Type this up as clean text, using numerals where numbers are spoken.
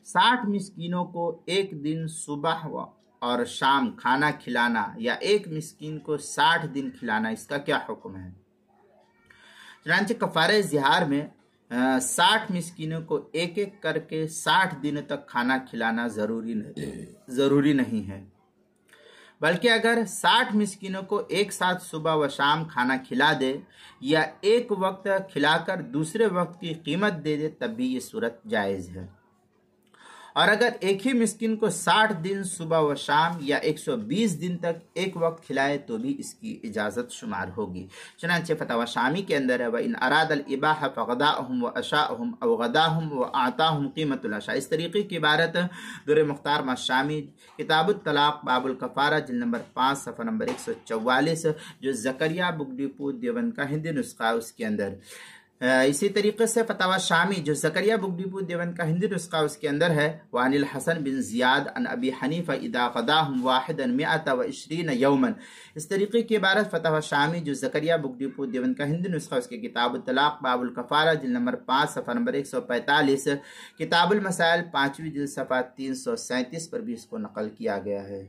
60 मिस्कीनों को एक दिन सुबह और शाम खाना खिलाना या एक मिस्कीन को 60 दिन खिलाना, इसका क्या हुक्म है? चुनांचे कफारे ज़िहार में 60 मिस्कीनों को एक एक करके 60 दिन तक खाना खिलाना जरूरी नहीं है, बल्कि अगर 60 मिस्कीनों को एक साथ सुबह व शाम खाना खिला दे या एक वक्त खिलाकर दूसरे वक्त की कीमत दे दे तब भी ये सूरत जायज़ है। और अगर एक ही मिस्किन को 60 दिन सुबह व शाम या 120 दिन तक एक वक्त खिलाए तो भी इसकी इजाज़त शुमार होगी। चुनांचे फतवा शामी के अंदर है, व इन अरादल इबाह फ़ग़दाहुम व अशाहुम अव गदाहुम व आताहुम क़ीमतुल अशा। इस तरीके की इबारत दुर मुख्तार शामी किताबुत तलाक़ बाबुल कफ़ारा जिल्द नंबर 5 सफ़ा नंबर 144 जो ज़करिया बुक डिपो देवबंद का हिंदी नुस्खा उसके अंदर। इसी तरीके से फतावा शामी जो ज़करिया बुक डिपो देवबंद का हिंदी नुस्खा उसके अंदर है, वानिल हसन बिन ज़ियाद अन अबी हनीफ़ा इदा क़दाहुम वाहिदन मिअत व इश्रीन यौमन। इस तरीके की इबारत फतावा शामी जो ज़करिया बुक डिपो देवबंद का हिंदी नुस्खा उसके किताबुल तलाक़ बाबुल कफ़ारा जिल्द नंबर 5 सफ़ा नंबर 145, किताबुल मसाइल 5वीं जिल्द सफ़ा 337 पर भी इसको नकल किया गया है।